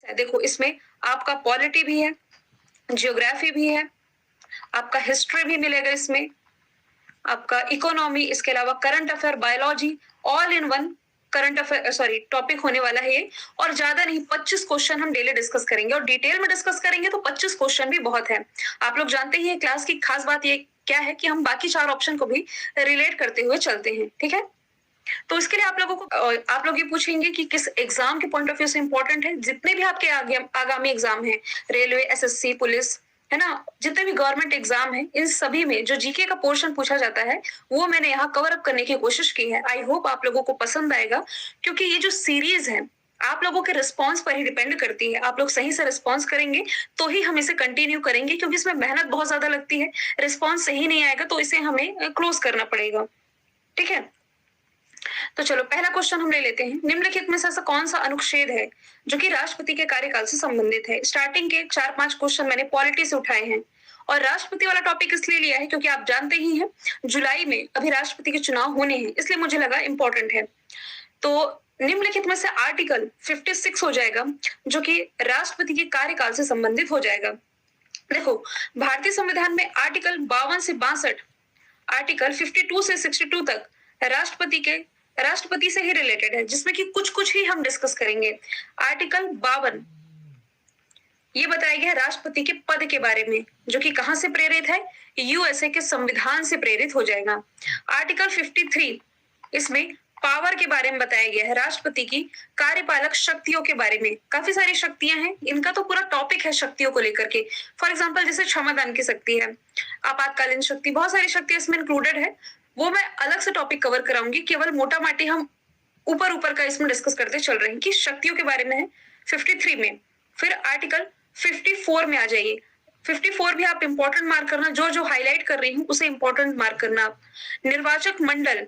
देखो इसमें आपका पॉलिटी भी है, ज्योग्राफी भी है, आपका हिस्ट्री भी मिलेगा इसमें, आपका इकोनॉमी, इसके अलावा current affair, biology, all in one current affair sorry topic होने वाला है ये। और ज्यादा नहीं, 25 क्वेश्चन हम डेली डिस्कस करेंगे और डिटेल में डिस्कस करेंगे तो 25 क्वेश्चन भी बहुत है। आप लोग जानते ही है क्लास की खास बात ये क्या है कि हम बाकी 4 ऑप्शन को भी रिलेट करते हुए चलते हैं, ठीक है? तो इसके लिए आप लोगों को आप लोग ये पूछेंगे कि किस एग्जाम के पॉइंट ऑफ व्यू से इंपॉर्टेंट है। जितने भी आपके आगामी एग्जाम है, रेलवे, एसएससी, पुलिस, है ना, जितने भी गवर्नमेंट एग्जाम है, इन सभी में जो जीके का पोर्शन पूछा जाता है वो मैंने यहाँ कवर अप करने की कोशिश की है। आई होप आप लोगों को पसंद आएगा, क्योंकि ये जो सीरीज है आप लोगों के रिस्पॉन्स पर ही डिपेंड करती है। आप लोग सही से रिस्पॉन्स करेंगे तो ही हम इसे कंटिन्यू करेंगे, क्योंकि इसमें मेहनत बहुत ज्यादा लगती है। रिस्पॉन्स सही नहीं आएगा तो इसे हमें क्लोज करना पड़ेगा, ठीक है? तो चलो पहला क्वेश्चन हम ले लेते हैं। निम्नलिखित में से ऐसा कौन सा अनुच्छेद है जो कि राष्ट्रपति के कार्यकाल से संबंधित है? स्टार्टिंग के 4-5 क्वेश्चन मैंने पॉलिटी से उठाए हैं और राष्ट्रपति वाला टॉपिक इसलिए लिया है क्योंकि आप जानते ही हैं जुलाई में अभी राष्ट्रपति के चुनाव होने हैं, इसलिए मुझे लगा इंपॉर्टेंट है। तो निम्नलिखित में से आर्टिकल 56 हो जाएगा जो कि राष्ट्रपति के कार्यकाल से संबंधित हो जाएगा। देखो भारतीय संविधान में आर्टिकल 52 से 62, आर्टिकल 52 से 62 तक राष्ट्रपति से ही रिलेटेड है, जिसमें कि कुछ ही हम डिस्कस करेंगे। आर्टिकल 52 ये बताया गया है राष्ट्रपति के पद के बारे में, जो कि कहां से प्रेरित है? यूएसए के संविधान से प्रेरित हो जाएगा। आर्टिकल 53 इसमें पावर के बारे में बताया गया है, राष्ट्रपति की कार्यपालक शक्तियों के बारे में। काफी सारी शक्तियां हैं, इनका तो पूरा टॉपिक है शक्तियों को लेकर के। फॉर एग्जाम्पल जैसे क्षमादान की शक्ति है, आपातकालीन शक्ति, बहुत सारी शक्तियां इसमें इंक्लूडेड है। वो मैं अलग से टॉपिक कवर कराऊंगी, केवल मोटा माटी हम ऊपर का इसमें डिस्कस करते चल रहे हैं कि शक्तियों के बारे में है 53 में। फिर आर्टिकल 54 में आ जाइए। 54 भी आप इंपॉर्टेंट मार्क करना, जो हाईलाइट कर रही हूँ उसे इंपॉर्टेंट मार्क करना आप। निर्वाचक मंडल,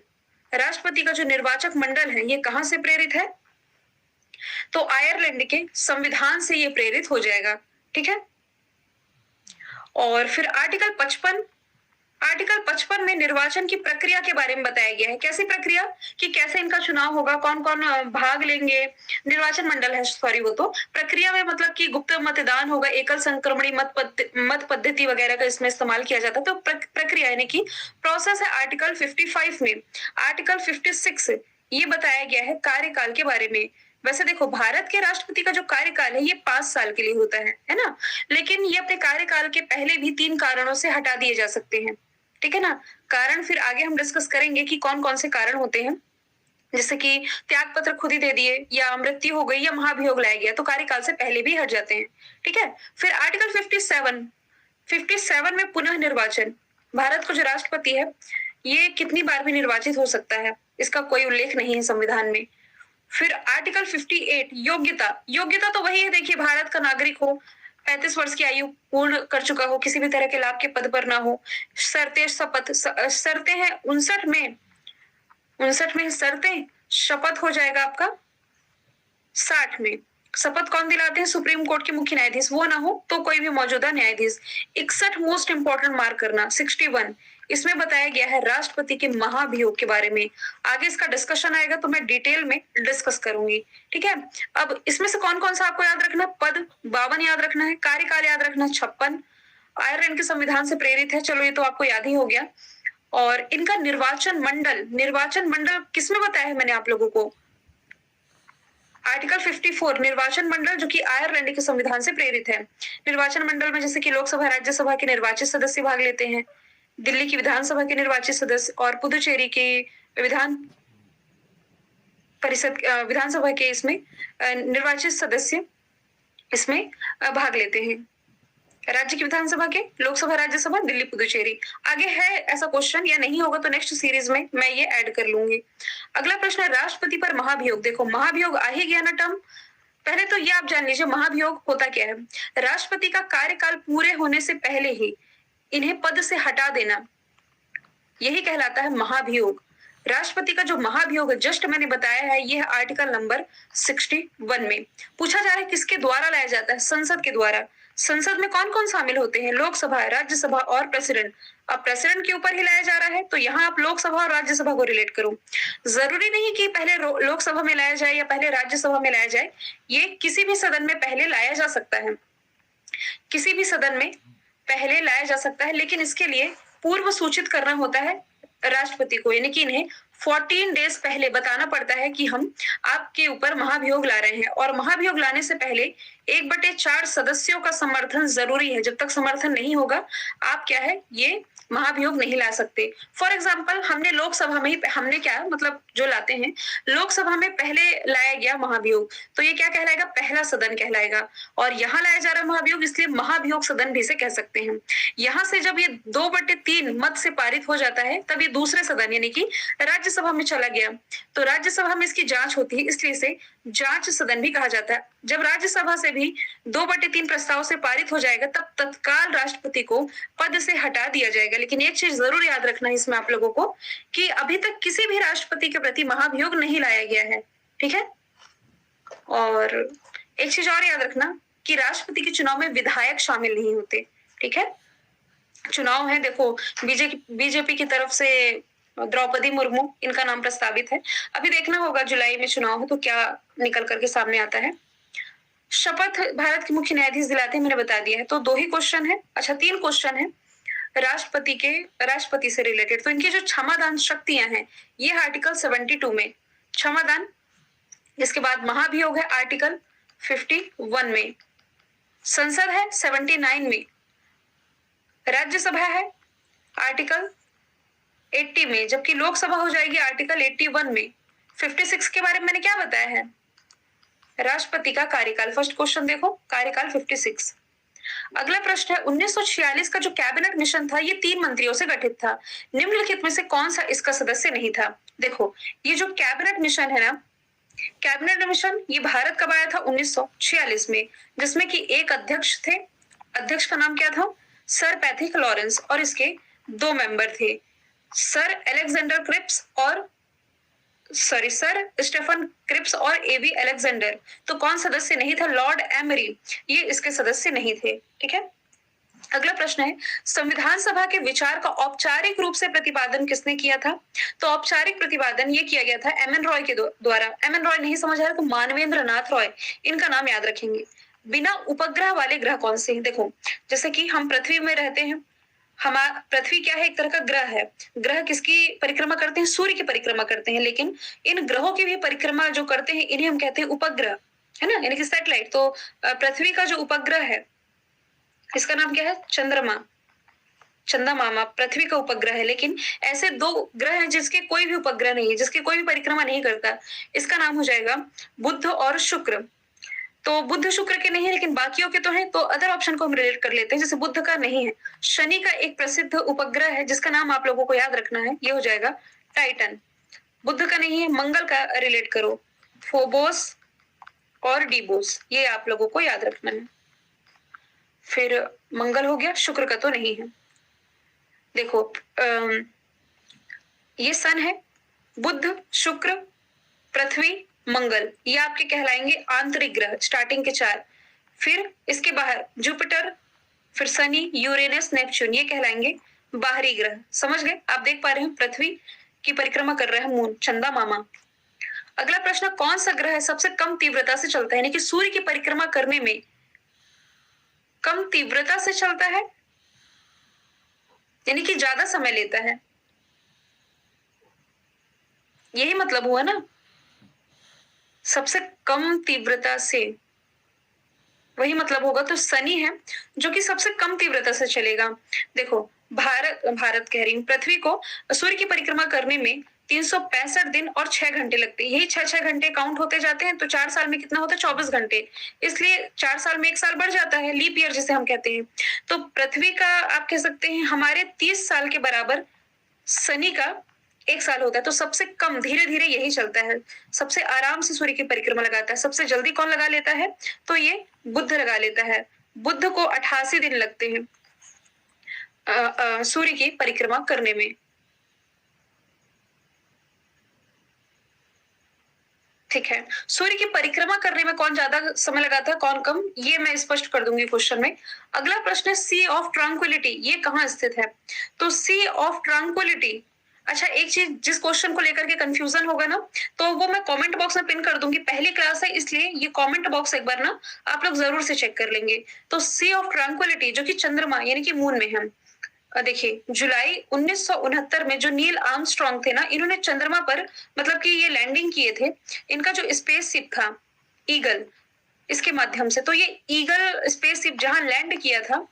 राष्ट्रपति का जो निर्वाचक मंडल है ये कहां से प्रेरित है? तो आयरलैंड के संविधान से ये प्रेरित हो जाएगा, ठीक है? और फिर आर्टिकल 55 में निर्वाचन की प्रक्रिया के बारे में बताया गया है। कैसी प्रक्रिया? कि कैसे इनका चुनाव होगा, कौन कौन भाग लेंगे। निर्वाचन मंडल है, सॉरी, वो तो प्रक्रिया में मतलब कि गुप्त मतदान होगा, एकल संक्रमणी मत पद्धति वगैरह का इसमें इस्तेमाल किया जाता है। तो प्रक्रिया यानी कि प्रोसेस है। आर्टिकल 55 में। आर्टिकल 56 ये बताया गया है कार्यकाल के बारे में। वैसे देखो भारत के राष्ट्रपति का जो कार्यकाल है ये 5 साल के लिए होता है ना, लेकिन ये अपने कार्यकाल के पहले भी 3 कारणों से हटा दिए जा सकते हैं, ठीक है ना? कारण फिर आगे हम डिस्कस करेंगे कि कौन कौन से कारण होते हैं, जैसे कि त्याग पत्र खुद ही दे दिए, या मृत्यु हो गई, या महाभियोग लाया गया, तो कार्यकाल से पहले भी हट जाते हैं, ठीक है? फिर आर्टिकल 57 में पुनः निर्वाचन। भारत का जो राष्ट्रपति है ये कितनी बार भी निर्वाचित हो सकता है, इसका कोई उल्लेख नहीं है संविधान में। फिर आर्टिकल 58 योग्यता तो वही है, देखिए भारत का नागरिक हो, 35 वर्ष की आयु पूर्ण कर चुका हो, किसी भी तरह के लाभ के पद पर ना हो। शर्तें हैं 59 में शर्तें, शपथ हो जाएगा आपका 60 में। शपथ कौन दिलाते हैं? सुप्रीम कोर्ट के मुख्य न्यायाधीश, वो ना हो तो कोई भी मौजूदा न्यायाधीश। 61 मोस्ट इंपॉर्टेंट मार्क करना। 61 इसमें बताया गया है राष्ट्रपति के महाभियोग के बारे में। आगे इसका डिस्कशन आएगा तो मैं डिटेल में डिस्कस करूंगी, ठीक है? अब इसमें से कौन कौन सा आपको याद रखना? पद 52 याद रखना है, कार्यकाल याद रखना 56, आयरलैंड के संविधान से प्रेरित है, चलो ये तो आपको याद ही हो गया। और इनका निर्वाचन मंडल किसमें बताया है मैंने आप लोगों को? आर्टिकल 54 निर्वाचन मंडल, जो कि आयरलैंड के संविधान से प्रेरित है। निर्वाचन मंडल में जैसे कि लोकसभा, राज्यसभा के निर्वाचित सदस्य भाग लेते हैं, दिल्ली की विधानसभा के निर्वाचित सदस्य और पुदुचेरी के विधानसभा के इसमें निर्वाचित सदस्य इसमें भाग लेते हैं। राज्य की विधानसभा के लोकसभा, राज्यसभा, दिल्ली, पुदुचेरी। आगे है ऐसा क्वेश्चन, या नहीं होगा तो नेक्स्ट सीरीज में मैं ये ऐड कर लूंगी। अगला प्रश्न है राष्ट्रपति पर महाभियोग। देखो महाभियोग आ ही गया ना टर्म। पहले तो ये आप जान लीजिए महाभियोग होता क्या है। राष्ट्रपति का कार्यकाल पूरे होने से पहले ही इन्हें पद से हटा देना, यही कहलाता है महाभियोग। राष्ट्रपति का जो महाभियोग जस्ट मैंने बताया है, ये है आर्टिकल नंबर 61 में। पूछा जा रहा है किसके द्वारा लाया जाता है? संसद के द्वारा। संसद में कौन कौन शामिल होते हैं? लोकसभा, राज्यसभा और प्रेसिडेंट। अब प्रेसिडेंट के ऊपर ही लाया जा रहा है, तो यहाँ आप लोकसभा और राज्यसभा को रिलेट करो। जरूरी नहीं कि पहले लोकसभा में लाया जाए या पहले राज्यसभा में लाया जाए, ये किसी भी सदन में पहले लाया जा सकता है, किसी भी सदन में पहले लाया जा सकता है, लेकिन इसके लिए पूर्व सूचित करना होता है राष्ट्रपति को, यानी कि इन्हें 14 डेज पहले बताना पड़ता है कि हम आपके ऊपर महाभियोग ला रहे हैं। और महाभियोग लाने से पहले 1/4 सदस्यों का समर्थन जरूरी है। जब तक समर्थन नहीं होगा, आप क्या है, ये महाभियोग नहीं ला सकते। फॉर एग्जाम्पल, हमने लोकसभा में ही हमने क्या मतलब जो लाते हैं लोकसभा में पहले लाया गया महाभियोग, तो ये क्या कहलाएगा? पहला सदन कहलाएगा। और यहाँ लाया जा रहा है महाभियोग, इसलिए महाभियोग सदन भी से कह सकते हैं। यहाँ से जब ये 2/3 मत से पारित हो जाता है, तब ये दूसरे सदन यानी कि राज्यसभा में चला गया, तो राज्यसभा में इसकी जांच होती है, इसलिए इसे जांच सदन भी कहा जाता है। जब राज्यसभा से भी 2/3 प्रस्ताव से पारित हो जाएगा, तब तत्काल राष्ट्रपति को पद से हटा दिया जाएगा। लेकिन एक चीज जरूर याद रखना है इसमें आप लोगों को, कि अभी तक किसी भी राष्ट्रपति के प्रति महाभियोग नहीं लाया गया है, ठीक है। और एक चीज और याद रखना कि राष्ट्रपति के चुनाव में विधायक शामिल नहीं होते, ठीक है। चुनाव है, देखो बीजेपी की तरफ से द्रौपदी मुर्मू, इनका नाम प्रस्तावित है। अभी देखना होगा जुलाई में चुनाव है तो क्या निकल करके सामने आता है। शपथ भारत के मुख्य न्यायाधीश दिलाते हैं, मैंने बता दिया है। तो 2 ही क्वेश्चन है, अच्छा 3 क्वेश्चन है राष्ट्रपति से रिलेटेड। तो इनकी जो क्षमादान शक्तियां हैं, ये आर्टिकल 72 में क्षमादान, इसके बाद महाभियोग है आर्टिकल 51 में, संसद है 79 में, राज्यसभा है आर्टिकल 80 में, जबकि लोकसभा हो जाएगी आर्टिकल 81 में। 56 के बारे में मैंने क्या बताया है? राष्ट्रपति का कार्यकाल। फर्स्ट क्वेश्चन देखो, कार्यकाल 56। अगला प्रश्न है 1946 का जो कैबिनेट मिशन था, ये 3 मंत्रियों से गठित था। निम्नलिखित में से कौन सा इसका सदस्य नहीं था? देखो, ये जो कैबिनेट मिशन है ना, कैबिनेट मिशन ये भारत कब आया था? 1946 में, जिसमें कि एक अध्यक्ष थे। अध्यक्ष का नाम क्या था? सर पैट्रिक लॉरेंस, और इसके 2 मेंबर थे, सर अलेक्जेंडर क्रिप्स और सर स्टेफन क्रिप्स और एबी अलेक्जेंडर। तो कौन सदस्य नहीं था? लॉर्ड एमरी, ये इसके सदस्य नहीं थे, ठीक है। अगला प्रश्न है संविधान सभा के विचार का औपचारिक रूप से प्रतिपादन किसने किया था? तो औपचारिक प्रतिपादन ये किया गया था एमएन रॉय के द्वारा। एमएन रॉय नहीं समझ आया तो मानवेंद्र नाथ रॉय, इनका नाम याद रखेंगे। बिना उपग्रह वाले ग्रह कौन से हैं? देखो, जैसे कि हम पृथ्वी में रहते हैं, हमारा पृथ्वी क्या है? एक तरह का ग्रह है। ग्रह किसकी परिक्रमा करते हैं? सूर्य की परिक्रमा करते हैं। लेकिन इन ग्रहों की भी परिक्रमा जो करते हैं, इन्हें हम कहते हैं उपग्रह, है ना, यानी कि सैटेलाइट। तो पृथ्वी का जो उपग्रह है, इसका नाम क्या है? चंद्रमा पृथ्वी का उपग्रह है। लेकिन ऐसे 2 ग्रह हैं जिसके कोई भी उपग्रह नहीं है, जिसकी कोई भी परिक्रमा नहीं करता, इसका नाम हो जाएगा बुध और शुक्र। तो बुध शुक्र के नहीं है, लेकिन बाकियों के तो हैं। तो अदर ऑप्शन को हम रिलेट कर लेते हैं, जैसे बुध का नहीं है। शनि का एक प्रसिद्ध उपग्रह है जिसका नाम आप लोगों को याद रखना है, ये हो जाएगा टाइटन। बुध का नहीं है। मंगल का रिलेट करो, फोबोस और डीबोस, ये आप लोगों को याद रखना है। फिर मंगल हो गया, शुक्र का तो नहीं है। देखो ये सन है, बुध, शुक्र, पृथ्वी, मंगल, ये आपके कहलाएंगे आंतरिक ग्रह, स्टार्टिंग के 4। फिर इसके बाहर जुपिटर, फिर शनि, यूरेनस, नेपच्यून, ये कहलाएंगे बाहरी ग्रह। समझ गए? आप देख पा रहे हैं पृथ्वी की परिक्रमा कर रहा है मून, चंदा मामा। अगला प्रश्न, कौन सा ग्रह सबसे कम तीव्रता से चलता है, यानी कि सूर्य की परिक्रमा करने में कम तीव्रता से चलता है, यानी कि ज्यादा समय लेता है, यही मतलब हुआ ना, सबसे कम तीव्रता से, वही मतलब होगा। तो शनि है जो कि सबसे कम तीव्रता से चलेगा। देखो, भारत कह रही हूँ, पृथ्वी को सूर्य की परिक्रमा करने में 365 दिन और 6 घंटे लगते हैं। यही 6 घंटे काउंट होते जाते हैं, तो 4 साल में कितना होता है? 24 घंटे। इसलिए 4 साल में 1 साल बढ़ जाता है, लीप ईयर जिसे हम कहते हैं। तो पृथ्वी का आप कह सकते हैं हमारे 30 साल के बराबर शनि का 1 साल होता है। तो सबसे कम धीरे धीरे यही चलता है, सबसे आराम से सूर्य की परिक्रमा लगाता है। सबसे जल्दी कौन लगा लेता है? तो ये बुध लगा लेता है। बुध को 88 दिन लगते हैं सूर्य की परिक्रमा करने में। ठीक है। सूर्य की परिक्रमा करने में कौन ज्यादा समय लगाता है, कौन कम, ये मैं स्पष्ट कर दूंगी क्वेश्चन में। अगला प्रश्न है सी ऑफ ट्रांक्विलिटी, ये कहाँ स्थित है? तो सी ऑफ ट्रांक्विलिटी, अच्छा एक चीज जिस क्वेश्चन को लेकर के कंफ्यूजन होगा ना, तो वो मैं कमेंट बॉक्स में पिन कर दूंगी। पहली क्लास है इसलिए ये कमेंट बॉक्स एक बार ना आप लोग जरूर से चेक कर लेंगे। तो सी ऑफ ट्रांक्विलिटी जो कि चंद्रमा यानी कि मून में है, देखिए जुलाई 1969 में जो नील आर्मस्ट्रॉन्ग थे ना, इन्होंने चंद्रमा पर मतलब कि ये लैंडिंग किए थे। इनका जो स्पेसशिप था ईगल, इसके माध्यम से, तो ये ईगल स्पेसशिप जहां लैंड किया था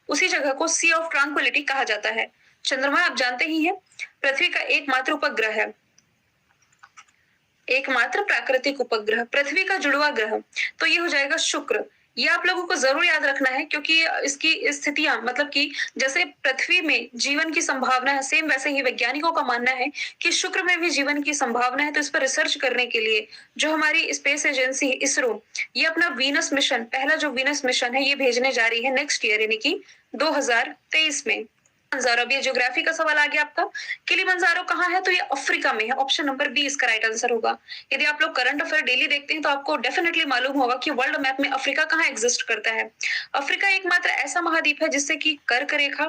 उसी जगह को सी ऑफ ट्रांक्विलिटी कहा जाता है। चंद्रमा आप जानते ही हैं पृथ्वी का एकमात्र उपग्रह है, एकमात्र प्राकृतिक उपग्रह, पृथ्वी का जुड़वा ग्रह, तो ये हो जाएगा शुक्र। ये आप लोगों को जरूर याद रखना है क्योंकि इसकी स्थितियां मतलब कि जैसे पृथ्वी में जीवन की संभावना है, सेम वैसे ही वैज्ञानिकों का मानना है कि शुक्र में भी जीवन की संभावना है। तो इस पर रिसर्च करने के लिए जो हमारी स्पेस एजेंसी इसरो, ये अपना वीनस मिशन, पहला जो वीनस मिशन है ये भेजने जा रही है नेक्स्ट ईयर यानी कि 2023 में। किलिमंजारो, अब ये ज्योग्राफी का सवाल आ गया आपका। किलिमंजारो कहाँ है? तो ये अफ्रीका में है। ऑप्शन नंबर बी इसका राइट आंसर होगा। यदि आप लोग करंट अफेयर डेली देखते हैं तो आपको डेफिनेटली मालूम होगा कि वर्ल्ड मैप में अफ्रीका कहाँ एग्जिस्ट करता है। अफ्रीका एकमात्र ऐसा महाद्वीप है जिससे कि कर्क रेखा,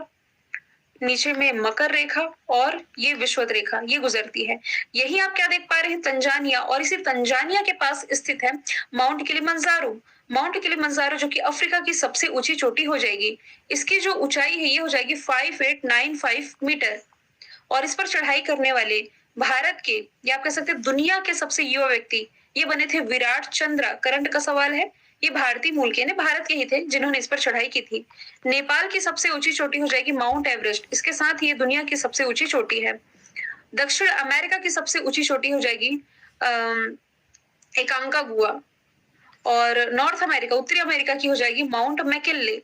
नीचे में मकर रेखा और ये विषुवत रेखा ये गुजरती है। यही आप क्या देख पा रहे हैं, तंजानिया, और इसी तंजानिया के पास स्थित है माउंट किलिमंजारो। माउंट किलिमंजारो जो कि अफ्रीका की सबसे ऊंची चोटी हो जाएगी। इसकी जो ऊंचाई है ये हो जाएगी 5895 मीटर। और इस पर चढ़ाई करने वाले भारत के या आप कह सकते हैं दुनिया के सबसे युवा व्यक्ति ये बने थे विराट चंद्रा। करंट का सवाल है, ये भारतीय मूल के ने, भारत के ही थे जिन्होंने इस पर चढ़ाई की थी। नेपाल की सबसे ऊंची चोटी हो जाएगी माउंट एवरेस्ट, इसके साथ ये दुनिया की सबसे ऊंची चोटी है। दक्षिण अमेरिका की सबसे ऊंची चोटी हो जाएगी एकांकागुआ, और नॉर्थ अमेरिका, उत्तरी अमेरिका की हो जाएगी माउंट मैकिनले।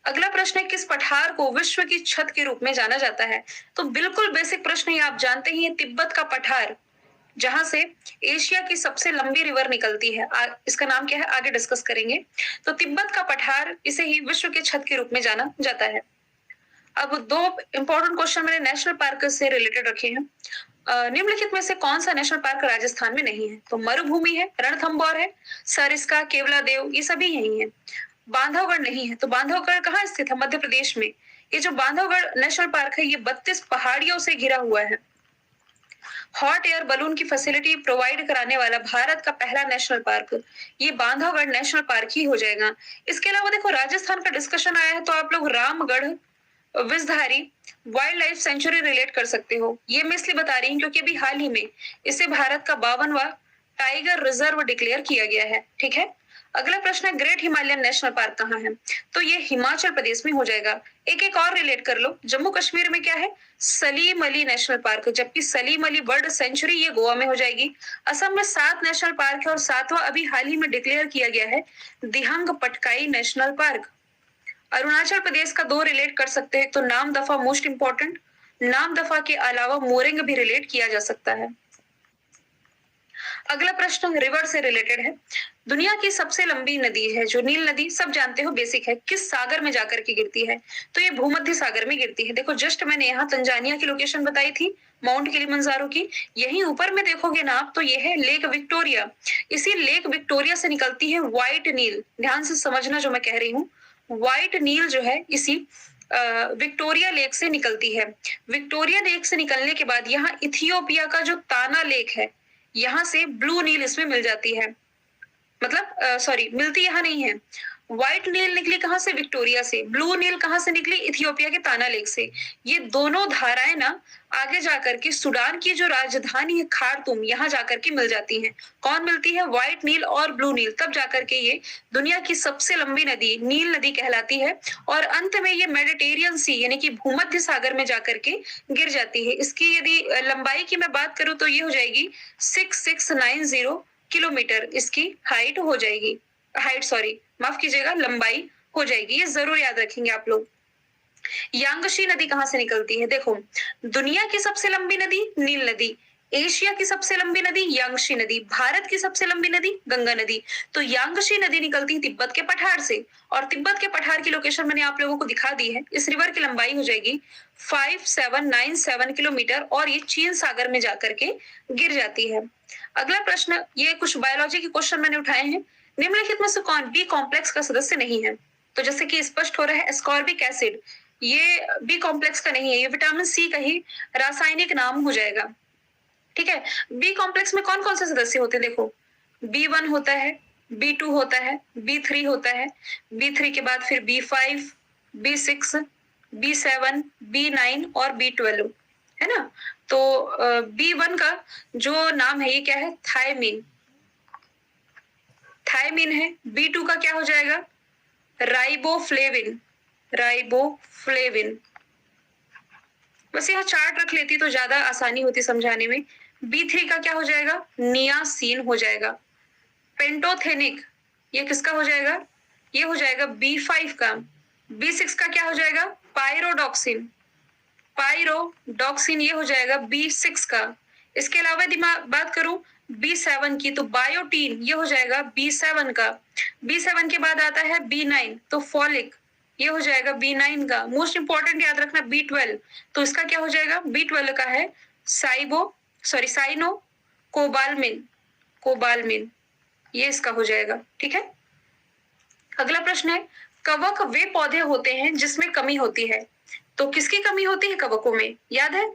अगला प्रश्न है किस पठार को विश्व की छत के रूप में जाना जाता है? तो बिल्कुल बेसिक प्रश्न है, आप जानते ही हैं, तिब्बत का पठार जहां से एशिया की सबसे लंबी रिवर निकलती है, इसका नाम क्या है आगे डिस्कस करेंगे। तो तिब्बत का पठार, इसे ही विश्व के छत के रूप में जाना जाता है। अब दो इंपॉर्टेंट क्वेश्चन मैंने नेशनल पार्क से रिलेटेड रखे हैं। निम्नलिखित में से कौन सा नेशनल पार्क राजस्थान में नहीं है? तो मरुभूमि है, रणथंबोर है, सरिस्का, केवला देव, ये सभी यही है। बांधवगढ़ नहीं है। तो बांधवगढ़ कहाँ स्थित है? मध्य प्रदेश में। ये जो बांधवगढ़ नेशनल पार्क है ये 32 पहाड़ियों से घिरा हुआ है। हॉट एयर बलून की फैसिलिटी प्रोवाइड कराने वाला भारत का पहला नेशनल पार्क ये बांधवगढ़ नेशनल पार्क ही हो जाएगा। इसके अलावा देखो राजस्थान का डिस्कशन आया है तो आप लोग Ramgarh Vishdhari wild life sanctuary relate कर सकते हो। ये मैं इसलिए बता रही हूँ क्योंकि अभी हाल ही में इसे भारत का 52वां टाइगर रिजर्व डिक्लेयर किया गया है। ठीक है। अगला प्रश्न है ग्रेट हिमालयन नेशनल पार्क कहाँ है? तो ये हिमाचल प्रदेश में हो जाएगा। एक एक और रिलेट कर लो, जम्मू कश्मीर में क्या है? सलीम अली नेशनल पार्क, जबकि सलीम अली बर्ड सेंचुरी ये गोवा में हो जाएगी। असम में 7 नेशनल पार्क है और 7वां अभी हाल ही में डिक्लेयर किया गया है दिहंग पटकाई नेशनल पार्क। अरुणाचल प्रदेश का 2 रिलेट कर सकते हैं, तो नाम दफा मोस्ट इंपॉर्टेंट, नाम दफा के अलावा मोरिंग भी रिलेट किया जा सकता है। अगला प्रश्न रिवर से रिलेटेड है। दुनिया की सबसे लंबी नदी है जो नील नदी, सब जानते हो बेसिक है, किस सागर में जाकर के गिरती है? तो ये भूमध्य सागर में गिरती है। देखो जस्ट मैंने यहाँ तंजानिया की लोकेशन बताई थी माउंट किलिमंजारो की, यहीं ऊपर में देखोगे ना आप तो ये है लेक विक्टोरिया। इसी लेक विक्टोरिया से निकलती है व्हाइट नील, ध्यान से समझना जो मैं कह रही हूँ, व्हाइट नील जो है इसी विक्टोरिया लेक से निकलती है। विक्टोरिया लेक से निकलने के बाद यहाँ इथियोपिया का जो ताना लेक है यहाँ से ब्लू नील इसमें मिल जाती है, मतलब सॉरी मिलती यहाँ नहीं है। व्हाइट नील निकली कहाँ से? विक्टोरिया से। ब्लू नील कहाँ से निकली? इथियोपिया के ताना लेक से। ये दोनों धाराएं ना आगे जाकर के सूडान की जो राजधानी है खार्तूम, यहाँ जाकर के मिल जाती हैं। कौन मिलती है? व्हाइट नील और ब्लू नील, तब जाकर के ये दुनिया की सबसे लंबी नदी नील नदी कहलाती है। और अंत में ये मेडिटेरियन सी यानी कि भूमध्य सागर में जाकर के गिर जाती है। इसकी यदि लंबाई की मैं बात करूं तो ये हो जाएगी 6690 किलोमीटर इसकी हाइट हो जाएगी, हाइट सॉरी माफ कीजिएगा लंबाई हो जाएगी। ये जरूर याद रखेंगे आप लोग। यांगशी नदी कहाँ से निकलती है? देखो दुनिया की सबसे लंबी नदी नील नदी, एशिया की सबसे लंबी नदी यांगशी नदी, भारत की सबसे लंबी नदी गंगा नदी। तो यांगशी नदी निकलती है तिब्बत के पठार से, और तिब्बत के पठार की लोकेशन मैंने आप लोगों को दिखा दी है। इस रिवर की लंबाई हो जाएगी 5797 किलोमीटर, और ये चीन सागर में जाकर के गिर जाती है। अगला प्रश्न, ये कुछ बायोलॉजी के क्वेश्चन मैंने उठाए हैं। निम्नलिखित में से कौन बी कॉम्प्लेक्स का सदस्य नहीं है? तो जैसे कि स्पष्ट हो रहा है, एस्कॉर्बिक एसिड ये बी कॉम्प्लेक्स का नहीं है, ये विटामिन सी का ही रासायनिक नाम हो जाएगा। ठीक है, बी कॉम्प्लेक्स में कौन कौन से सदस्य होते हैं? देखो, B1 होता है, B2 होता है, B3 होता है, B3 के बाद फिर B5, B6, B7, B9 और B12, है ना। तो B1 का जो नाम है ये क्या है? थायमिन, थायमिन है। B2 का क्या हो जाएगा? Riboflavin, riboflavin. बस यहाँ चार्ट रख लेती तो ज्यादा आसानी होती समझाने में। B3 का क्या हो जाएगा? नियासिन हो जाएगा। पेंटोथेनिक ये किसका हो जाएगा? ये हो जाएगा B5 का। B6 का क्या हो जाएगा? पायरोडॉक्सिन, पायरोडॉक्सिन ये हो जाएगा B6 का। इसके अलावा यदि मैं बात करूं B7 की, तो बायोटीन ये हो जाएगा B7 का। B7 के बाद आता है B9, तो फॉलिक ये हो जाएगा B9 का। मोस्ट इंपॉर्टेंट याद रखना B12, तो इसका क्या हो जाएगा? B12 का है साइनो कोबालमिन, कोबालमिन ये इसका हो जाएगा। ठीक है, अगला प्रश्न है, कवक वे पौधे होते हैं जिसमें कमी होती है। तो किसकी कमी होती है कवकों में? याद है,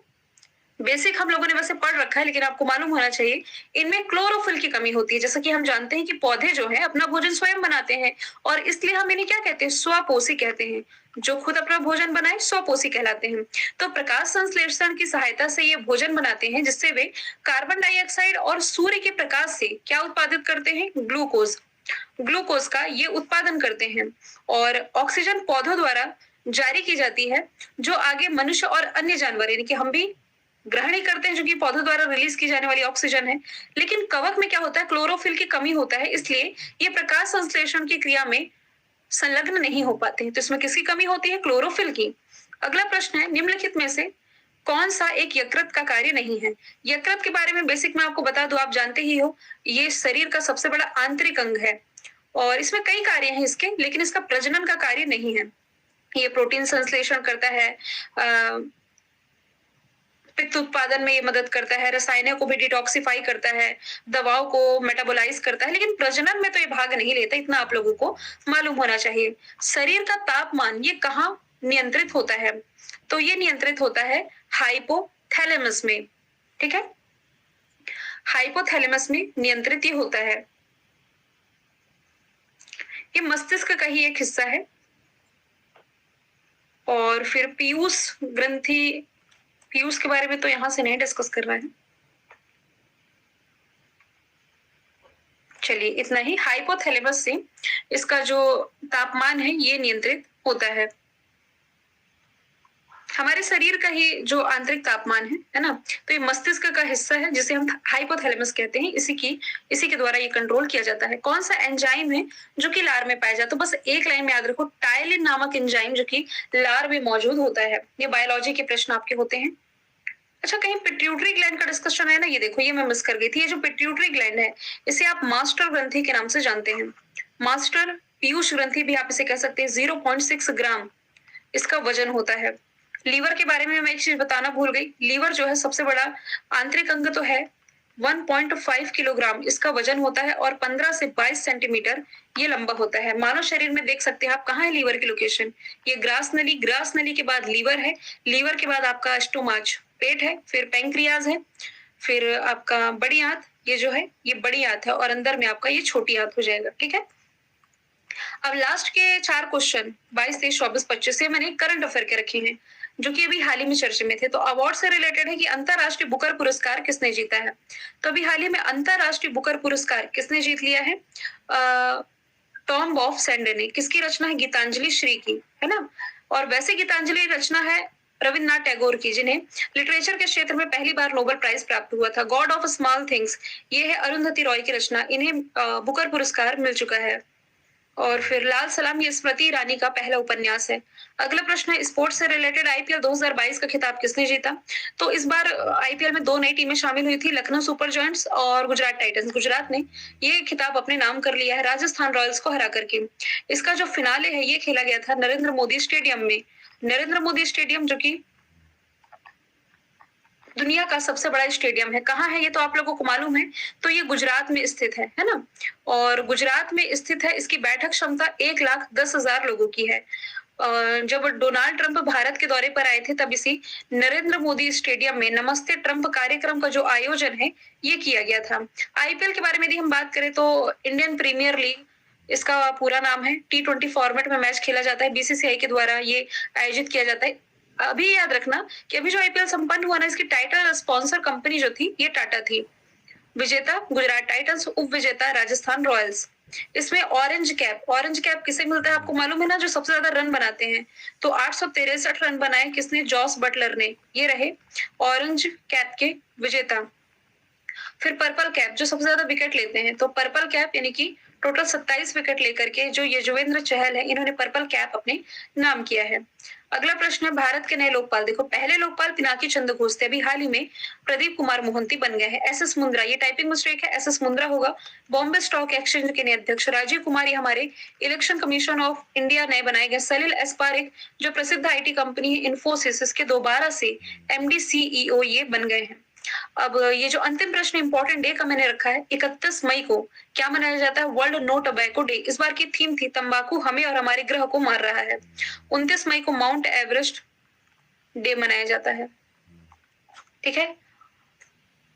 बेसिक हम लोगों ने वैसे पढ़ रखा है, लेकिन आपको मालूम होना चाहिए, इनमें क्लोरोफिल की कमी होती है। जैसा कि हम जानते हैं कि पौधे जो है अपना भोजन स्वयं बनाते हैं, और इसलिए हम इन्हें क्या कहते हैं? स्वपोषी कहते हैं। जो खुद अपना भोजन बनाए स्वपोषी कहलाते हैं। तो प्रकाश संश्लेषण की सहायता से ये भोजन बनाते हैं, जिससे वे कार्बन डाइऑक्साइड और सूर्य के प्रकाश से क्या उत्पादित करते हैं? ग्लूकोज, ग्लूकोज का ये उत्पादन करते हैं। और ऑक्सीजन पौधों द्वारा जारी की जाती है, जो आगे मनुष्य और अन्य जानवर यानी कि हम भी ग्रहण ही करते हैं, जो कि पौधों द्वारा रिलीज की जाने वाली ऑक्सीजन है। लेकिन कवक में क्या होता है? क्लोरोफिल की कमी होता है, इसलिए ये प्रकाश संश्लेषण की क्रिया में संलग्न नहीं हो पाते हैं। तो इसमें किसकी कमी होती है? क्लोरोफिल की। अगला प्रश्न है, निम्नलिखित में से कौन सा एक यकृत का कार्य नहीं है? यकृत के बारे में बेसिक मैं आपको बता दूं, आप जानते ही हो, ये शरीर का सबसे बड़ा आंतरिक अंग है, और इसमें कई कार्य हैं इसके, लेकिन इसका प्रजनन का कार्य नहीं है। ये प्रोटीन संश्लेषण करता है, पित्त उत्पादन में ये मदद करता है, रसायनों को भी डिटॉक्सिफाई करता है, दवाओं को मेटाबोलाइज करता है, लेकिन प्रजनन में तो ये भाग नहीं लेता। इतना आप लोगों को मालूम होना चाहिए। शरीर का तापमान ये कहाँ नियंत्रित होता है? तो ये नियंत्रित होता है हाइपोथैलेमस में। ठीक है, हाइपोथैलेमस में नियंत्रित ये होता है। ये मस्तिष्क का ही एक हिस्सा है। और फिर पीयूष ग्रंथि, पीयूष के बारे में तो यहां से नहीं डिस्कस कर रहा है। चलिए इतना ही। हाइपोथैलेमस से इसका जो तापमान है ये नियंत्रित होता है। हमारे शरीर का ही जो आंतरिक तापमान है ना, तो ये मस्तिष्क का हिस्सा है, जिसे हम हाइपोथैलेमस कहते हैं। इसी के द्वारा ये कंट्रोल किया जाता है। कौन सा एंजाइम है जो कि लार में पाया जाता है? तो बस एक लाइन में याद रखो, टायलिन नामक एंजाइम जो कि लार में मौजूद होता है। ये बायोलॉजी के प्रश्न आपके होते हैं। अच्छा, कहीं पिट्यूटरी ग्लैंड का डिस्कशन है ना, ये देखो, ये मैं मिस कर गई थी। ये जो पिट्यूटरी ग्लैंड है, इसे आप मास्टर ग्रंथि के नाम से जानते हैं। मास्टर पीयूष ग्रंथि भी आप इसे कह सकते हैं। 0.6 ग्राम इसका वजन होता है। लीवर के बारे में मैं एक चीज बताना भूल गई। लीवर जो है सबसे बड़ा आंतरिक अंग तो है, 1.5 किलोग्राम इसका वजन होता है, और 15 से 22 सेंटीमीटर ये लंबा होता है। मानव शरीर में देख सकते हैं आप, कहाँ है लीवर की लोकेशन? ये ग्रास नली, ग्रास नली के बाद लीवर है, लीवर के बाद आपका स्टोमाच पेट है, फिर पैंक्रियाज है, फिर आपका बड़ी आंत, ये जो है ये बड़ी आंत है, और अंदर में आपका ये छोटी आंत हो जाएगा। ठीक है, अब लास्ट के 4 क्वेश्चन 22, 23, 24, 25 से मैंने करंट अफेयर के रखे हैं, जो कि अभी हाल ही में चर्चा में थे। तो अवार्ड से रिलेटेड है कि अंतरराष्ट्रीय बुकर पुरस्कार किसने जीता है? तो अभी हाल ही में अंतरराष्ट्रीय बुकर पुरस्कार किसने जीत लिया है? टॉम ऑफ सेंडे ने। किसकी रचना है? गीतांजलि श्री की, है ना। और वैसे गीतांजलि रचना है रविन्द्रनाथ टैगोर की, जिन्हें लिटरेचर के क्षेत्र में पहली बार नोबेल प्राइज प्राप्त हुआ था। गॉड ऑफ स्मॉल थिंग्स ये है अरुंधति रॉय की रचना। इन्हें बुकर पुरस्कार मिल चुका है। और फिर लाल सलाम ये स्मृति ईरानी का पहला उपन्यास है। अगला प्रश्न है स्पोर्ट्स से रिलेटेड आईपीएल 2022 का खिताब किसने जीता? तो इस बार आईपीएल में 2 नई टीमें शामिल हुई थी, लखनऊ सुपर जायंट्स और गुजरात टाइटंस। गुजरात ने ये खिताब अपने नाम कर लिया है राजस्थान रॉयल्स को हरा करके। इसका जो फिनाले है ये खेला गया था नरेंद्र मोदी स्टेडियम में। नरेंद्र मोदी स्टेडियम जो कि दुनिया का सबसे बड़ा स्टेडियम है। कहाँ है ये तो आप लोगों को मालूम है, तो ये गुजरात में स्थित है ना? और गुजरात में स्थित है, इसकी बैठक क्षमता 1,10,000 लोगों की है। जब डोनाल्ड ट्रंप भारत के दौरे पर आए थे तब इसी नरेंद्र मोदी स्टेडियम में नमस्ते ट्रंप कार्यक्रम का जो आयोजन है ये किया गया था। आईपीएल के बारे में यदि हम बात करें तो इंडियन प्रीमियर लीग इसका पूरा नाम है। T20 फॉर्मेट में मैच खेला जाता है, बीसीसीआई के द्वारा ये आयोजित किया जाता है। अभी याद रखना कि अभी जो आईपीएल संपन्न हुआ ना, इसकी टाइटल स्पॉन्सर कंपनी जो थी ये टाटा थी। विजेता गुजरात टाइटंस, उप विजेता राजस्थान रॉयल्स। इसमें ऑरेंज कैप किसे मिलता है आपको मालूम है ना? जो सबसे ज्यादा रन बनाते हैं। तो 863 रन बनाए किसने? जॉस बटलर ने। ये रहे ऑरेंज कैप के विजेता। फिर पर्पल कैप जो सबसे ज्यादा विकेट लेते हैं, तो पर्पल कैप यानी कि टोटल 27 विकेट लेकर के जो यजुवेंद्र चहल है इन्होंने पर्पल कैप अपने नाम किया है। अगला प्रश्न है भारत के नए लोकपाल। देखो पहले लोकपाल पिनाकी चंद्र घोष थे, अभी हाल ही में प्रदीप कुमार मोहंती बन गए हैं। एसएस मुंद्रा, ये टाइपिंग मिस्टेक है, एसएस मुंद्रा होगा। बॉम्बे स्टॉक एक्सचेंज के नए अध्यक्ष राजीव कुमार, ये हमारे इलेक्शन कमीशन ऑफ इंडिया नए बनाए गए। सलिल एस पारेख जो प्रसिद्ध आईटी कंपनी है इन्फोसिस, इसके दोबारा से एमडी सीईओ ये बन गए हैं। अब ये जो अंतिम प्रश्न इंपॉर्टेंट डे का मैंने रखा है, 31 मई को क्या मनाया जाता है? World No Tobacco Day. इस बार की थीम थी तंबाकू हमें और हमारे ग्रह को मार रहा है। 29 मई को माउंट एवरेस्ट डे मनाया जाता है। ठीक है।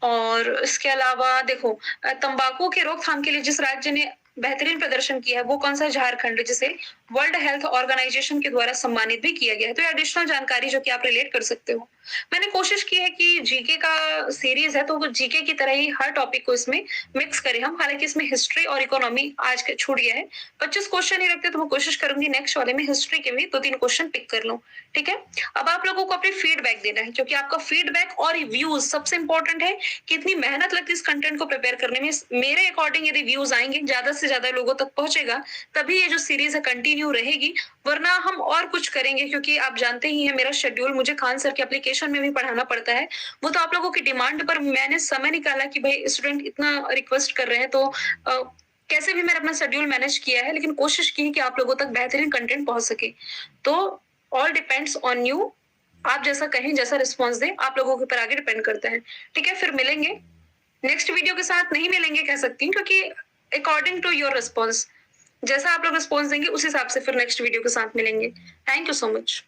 और इसके अलावा देखो तंबाकू के रोकथाम के लिए जिस राज्य ने बेहतरीन प्रदर्शन किया है वो कौन सा? झारखंड, जिसे वर्ल्ड हेल्थ ऑर्गेनाइजेशन के द्वारा सम्मानित भी किया गया है। तो एडिशनल जानकारी जो कि आप रिलेट कर सकते हो। मैंने कोशिश की है कि जीके का सीरीज है तो जीके की तरह ही हर टॉपिक को इसमें मिक्स करें हम। हालांकि इसमें हिस्ट्री और इकोनॉमी आज के छूट गया है। 25 क्वेश्चन ही रखते तो मैं कोशिश करूंगी नेक्स्ट वाले में हिस्ट्री के भी 2-3 क्वेश्चन पिक कर लूं। ठीक है। अब आप लोगों को अपनी फीडबैक देना है, क्योंकि आपका फीडबैक और व्यूज सबसे इंपॉर्टेंट है। कितनी मेहनत लगती है इस कंटेंट को प्रिपेयर करने में। मेरे अकॉर्डिंग यदि व्यूज आएंगे, ज्यादा से ज्यादा लोगों तक पहुंचेगा, तभी ये जो सीरीज है कंटिन्यू रहेगी। वरना हम और कुछ करेंगे, क्योंकि आप जानते ही हैं मेरा शेड्यूल, मुझे खान सर के एप्लीकेशन में भी पढ़ाना पड़ता है। वो तो आप लोगों की डिमांड पर मैंने समय निकाला कि भाई स्टूडेंट इतना रिक्वेस्ट कर रहे हैं, तो कैसे भी मैंने अपना शेड्यूल मैनेज किया है, लेकिन कोशिश की है कि आप लोगों तक बेहतरीन कंटेंट पहुंच सके। तो ऑल डिपेंड्स ऑन यू। आप जैसा कहें, जैसा रिस्पॉन्स दें, आप लोगों के ऊपर आगे डिपेंड करता है। ठीक है, फिर मिलेंगे नेक्स्ट वीडियो के साथ। नहीं मिलेंगे कह सकती हूँ, क्योंकि अकॉर्डिंग टू योर रिस्पॉन्स, जैसा आप लोग रिस्पॉन्स देंगे उस हिसाब से फिर नेक्स्ट वीडियो के साथ मिलेंगे। Thank you so much.